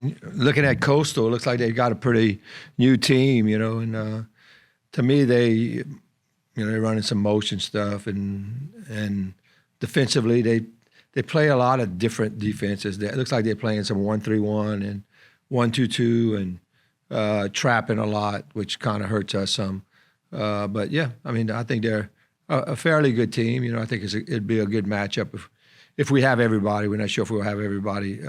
Looking at Coastal, it looks like they've got a pretty new team, and to me, they're running some motion stuff, and defensively, they play a lot of different defenses. It looks like they're playing some 1-3-1 and 1-2-2 and trapping a lot, which kind of hurts us some. But yeah, I mean, I think they're a fairly good team. I think it'd be a good matchup if we have everybody. We're not sure if we'll have everybody.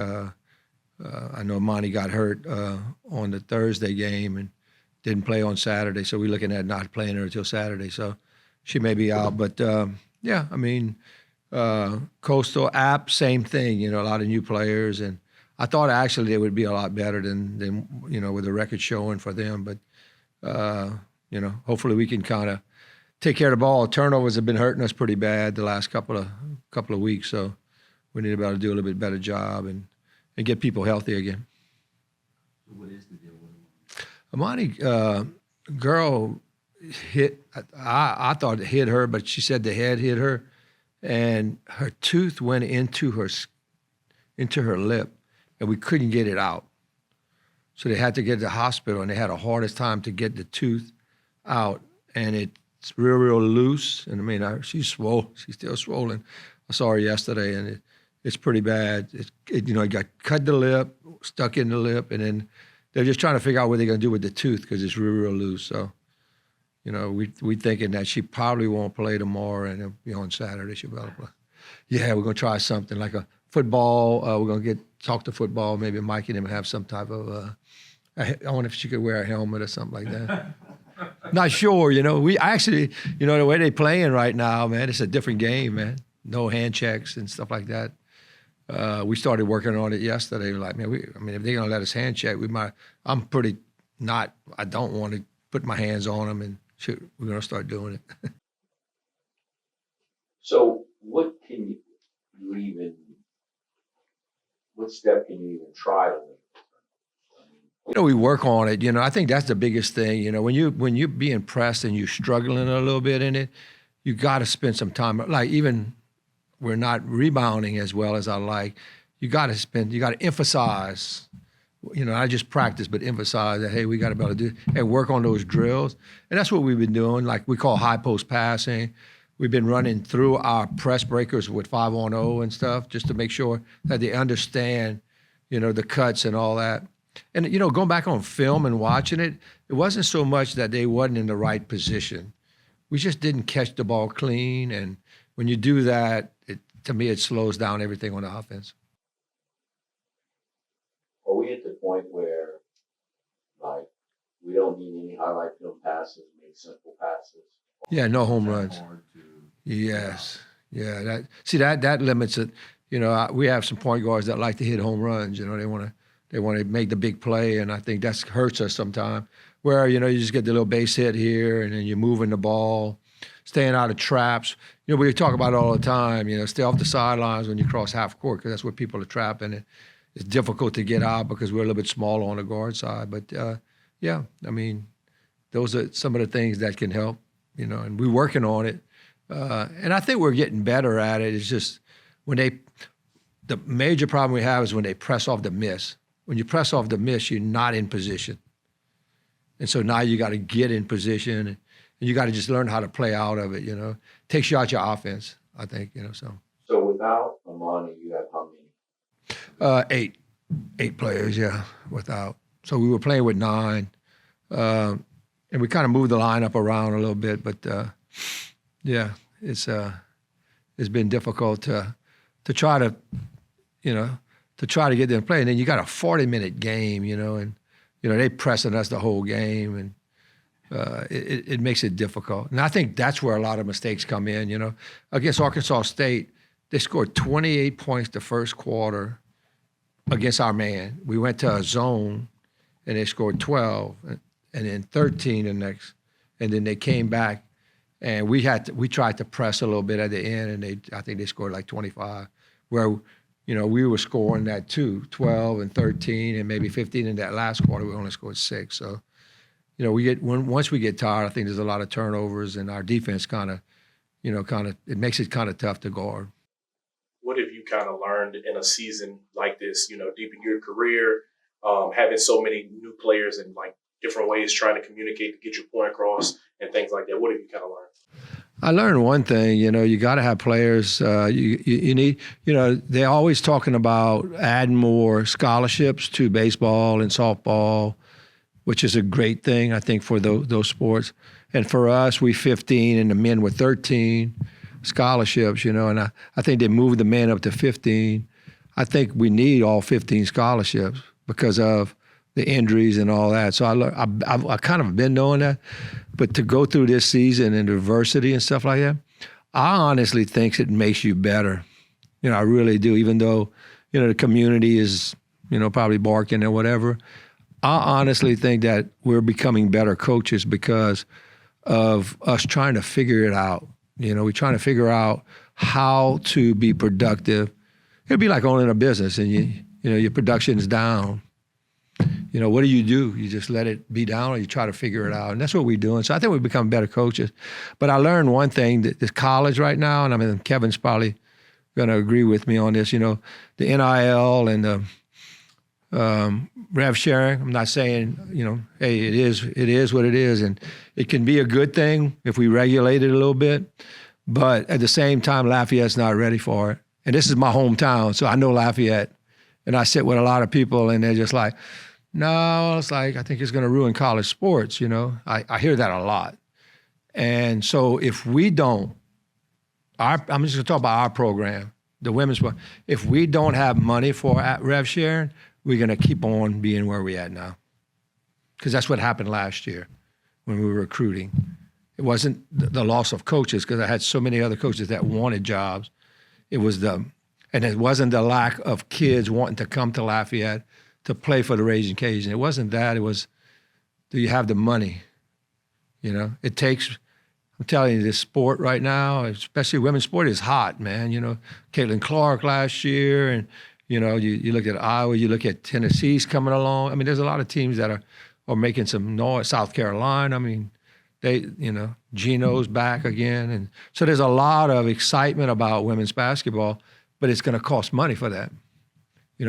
I know Monty got hurt on the Thursday game and didn't play on Saturday, so we're looking at not playing her until Saturday. So she may be out, but yeah, I mean, Coastal App, same thing. A lot of new players, and I thought actually they would be a lot better than with the record showing for them. But hopefully we can kind of take care of the ball. Turnovers have been hurting us pretty bad the last couple of weeks, so we need to be able to do a little bit better job and get people healthy again. So what is the deal with him? Amani, girl hit. I thought it hit her, but she said the head hit her, and her tooth went into her lip, and we couldn't get it out. So they had to get to the hospital, and they had the hardest time to get the tooth out, and it's real loose. And I mean, she's swollen. She's still swollen. I saw her yesterday, and it's pretty bad. It got cut the lip, stuck in the lip, and then they're just trying to figure out what they're going to do with the tooth because it's real loose. So, we thinking that she probably won't play tomorrow, and on Saturday she'll be able to play. Yeah, we're going to try something like a football. We're going to talk to football. Maybe Mike and him have some type of. I wonder if she could wear a helmet or something like that. Not sure. We actually, the way they playing right now, man, it's a different game, man. No hand checks and stuff like that. We started working on it yesterday. Like, man, if they're gonna let us hand check, we might. I don't want to put my hands on them, and we're gonna start doing it. So, what step can you even try to make? We work on it. I think that's the biggest thing. When you're being pressed and you're struggling a little bit in it, you got to spend some time. Like even. We're not rebounding as well as I like. You got to emphasize, not just practice, but emphasize that, hey, we got to be able to do and work on those drills. And that's what we've been doing. Like we call high post passing. We've been running through our press breakers with 5-on-0 and stuff just to make sure that they understand, the cuts and all that. And, going back on film and watching it, it wasn't so much that they wasn't in the right position. We just didn't catch the ball clean. And when you do that, to me, it slows down everything on the offense. Are we at the point where, like, we don't need any highlight film passes, make simple passes? Yeah, no home runs. Yes. Yeah, that limits it. We have some point guards that like to hit home runs. They want to make the big play, and I think that hurts us sometimes. Where you just get the little base hit here, and then you're moving the ball, staying out of traps. We talk about it all the time. Stay off the sidelines when you cross half court because that's where people are trapping. And it's difficult to get out because we're a little bit smaller on the guard side. But yeah, I mean, those are some of the things that can help. And we're working on it. And I think we're getting better at it. It's just the major problem we have is when they press off the miss. When you press off the miss, you're not in position. And so now you got to get in position, and you got to just learn how to play out of it. Takes you out your offense, I think. So without Amani, you have how many? Eight players, yeah, without. So we were playing with 9, and we kind of moved the lineup around a little bit. But yeah, it's been difficult to try to get them to play. And then you got a 40-minute game, and they pressing us the whole game, and it makes it difficult. And I think that's where a lot of mistakes come in. Against Arkansas State, they scored 28 points the first quarter against our man. We went to a zone, and they scored 12, and then 13 the next. And then they came back, and we tried to press a little bit at the end, and I think they scored like 25, where we were scoring that too, 12 and 13 and maybe 15 in that last quarter. We only scored 6. So, once we get tired, I think there's a lot of turnovers, and our defense it makes it kind of tough to guard. What have you kind of learned in a season like this, deep in your career, having so many new players and like different ways trying to communicate to get your point across and things like that? What have you kind of learned? I learned one thing, you got to have players. You need, they're always talking about adding more scholarships to baseball and softball, which is a great thing, I think, for those sports. And for us, we 15 and the men were 13 scholarships, and I think they moved the men up to 15. I think we need all 15 scholarships because of the injuries and all that. So I kind of been knowing that. But to go through this season and diversity and stuff like that, I honestly think it makes you better. I really do, even though, the community is, probably barking or whatever. I honestly think that we're becoming better coaches because of us trying to figure it out. We're trying to figure out how to be productive. It'd be like owning a business and your production is down. What do? You just let it be down or you try to figure it out? And that's what we're doing. So I think we've become better coaches. But I learned one thing, that this college right now, and I mean, Kevin's probably going to agree with me on this, the NIL and the rev sharing. I'm not saying, hey, it is what it is. And it can be a good thing if we regulate it a little bit. But at the same time, Lafayette's not ready for it. And this is my hometown, so I know Lafayette. And I sit with a lot of people and they're just like, no, it's like, I think it's going to ruin college sports, I hear that a lot. And so if we don't, I'm just going to talk about our program, the women's program. If we don't have money for rev sharing, we're going to keep on being where we're at now. Because that's what happened last year when we were recruiting. It wasn't the loss of coaches, because I had so many other coaches that wanted jobs. It wasn't the lack of kids wanting to come to Lafayette to play for the Raging Cajun. It wasn't that. It was, do you have the money? It takes, I'm telling you, this sport right now, especially women's sport, is hot, man. Caitlin Clark last year, and, you look at Iowa, you look at Tennessee's coming along. I mean, there's a lot of teams that are making some noise. South Carolina, I mean, Gino's back again. And so there's a lot of excitement about women's basketball, but it's going to cost money for that.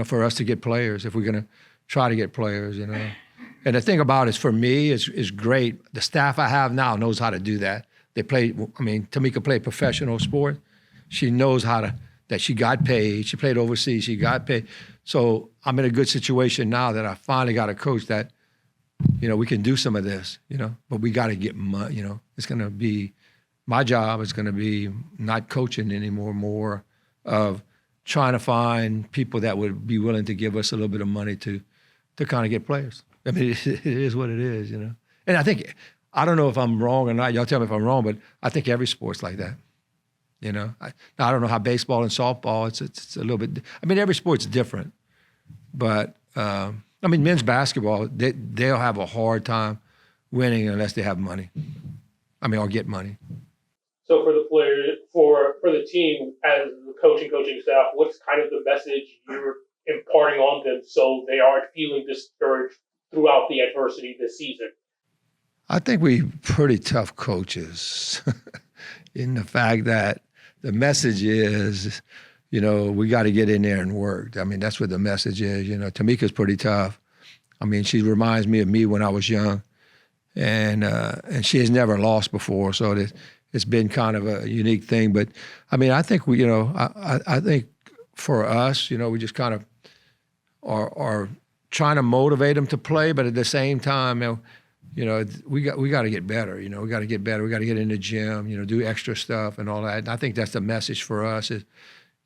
For us to get players, if we're going to try to get players, And the thing about it is, for me, is great. The staff I have now knows how to do that. Tamika played professional sport. She knows that she got paid. She played overseas. She got paid. So I'm in a good situation now that I finally got a coach that, we can do some of this, but we got to get money, It's going to be, my job is going to be not coaching anymore, more of trying to find people that would be willing to give us a little bit of money to kind of get players. I mean, it is what it is, And I think, I don't know if I'm wrong or not. Y'all tell me if I'm wrong, but I think every sport's like that. I don't know how baseball and softball, it's a little bit, every sport's different. But, men's basketball, they'll have a hard time winning unless they have money. Or get money. So for the players, for the team, as the coaching staff, what's kind of the message you're imparting on them so they aren't feeling discouraged throughout the adversity this season? I think we pretty tough coaches in the fact that the message is, we got to get in there and work. That's what the message is. Tamika's pretty tough. She reminds me of me when I was young, and she has never lost before. So it's been kind of a unique thing. But I think I think for us, we just kind of are trying to motivate them to play, but at the same time, we got to get better. We got to get better. We got to get in the gym. Do extra stuff and all that. And I think that's the message for us. Is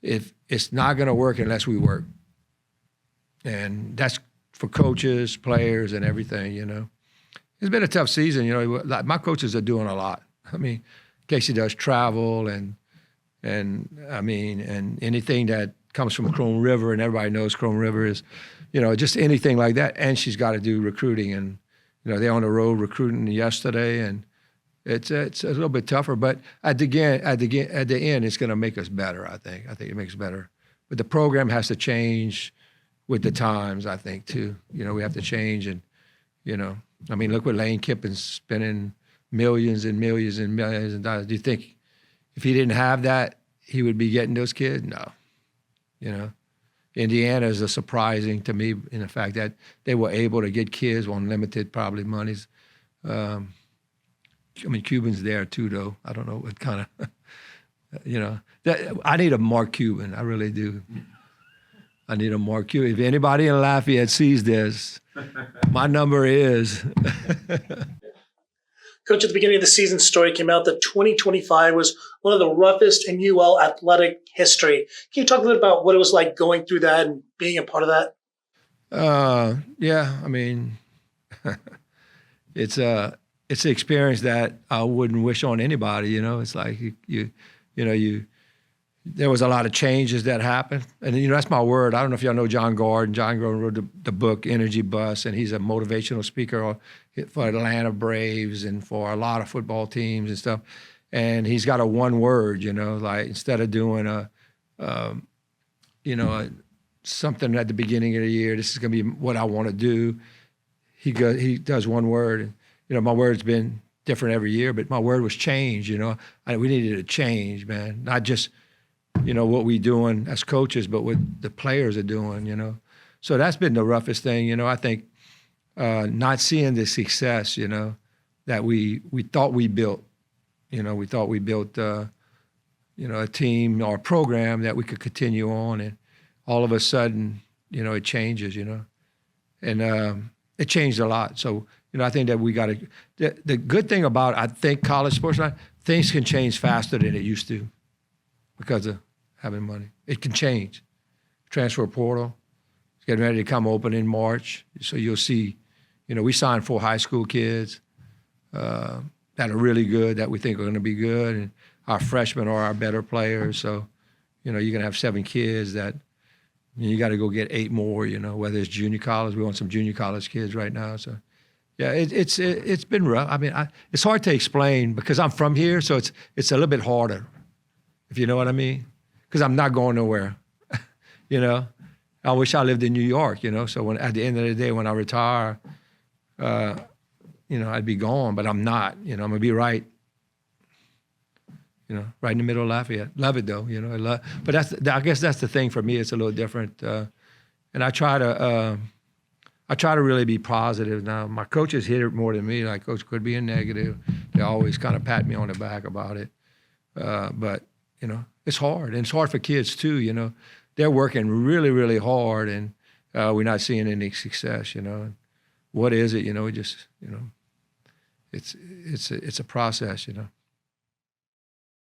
if it's not going to work unless we work, and that's for coaches, players, and everything. It's been a tough season. My coaches are doing a lot. Casey does travel and anything that comes from Chrome River, and everybody knows Chrome River is, just anything like that. And she's got to do recruiting, and they're on the road recruiting yesterday, and it's a little bit tougher. But at the end, it's going to make us better. I think it makes us better. But the program has to change with the times. I think too. We have to change, and look what Lane Kiffin's spending millions and millions and millions of dollars. Do you think if he didn't have that, he would be getting those kids? No. Indiana is a surprising to me in the fact that they were able to get kids on limited probably monies. I mean, Cuban's there too, though. I don't know what kind of, I need a Mark Cuban. I really do. I need a Mark Cuban. If anybody in Lafayette sees this, my number is. Coach, at the beginning of the season, story came out that 2025 was one of the roughest in UL athletic history. Can you talk a little about what it was like going through that and being a part of that? Yeah, I mean, it's an experience that I wouldn't wish on anybody. It's like there was a lot of changes that happened, and that's my word. I don't know if y'all know John Gordon. John Gordon wrote the book Energy Bus, and he's a motivational speaker for Atlanta Braves and for a lot of football teams and stuff. And he's got a one word, like instead of doing something at the beginning of the year, this is going to be what I want to do. He does one word. And, my word's been different every year, but my word was change. We needed a change, man. Not just what we doing as coaches, but what the players are doing. So that's been the roughest thing. I think not seeing the success, that we thought we built. We thought we built, a team or a program that we could continue on, and all of a sudden, it changes, and it changed a lot. So, I think that we got to. The good thing about I think college sports, things can change faster than it used to, because of having money. It can change. Transfer portal is getting ready to come open in March, so you'll see. We signed 4 high school kids that are really good, that we think are going to be good, and our freshmen are our better players. So, you're going to have 7 kids that you got to go get 8 more. Whether it's junior college, we want some junior college kids right now. So, yeah, it's been rough. I mean, it's hard to explain because I'm from here, so it's a little bit harder, if you know what I mean. Because I'm not going nowhere. I wish I lived in New York. So when at the end of the day, when I retire, I'd be gone, but I'm not. I'm gonna be right in the middle of Lafayette. Love it though, but I guess that's the thing for me. It's a little different, and I try to really be positive. Now my coaches hit it more than me. Like Coach could be a negative. They always kind of pat me on the back about it, but it's hard, and it's hard for kids too. They're working really, really hard, and we're not seeing any success. What is it? We just it's a process.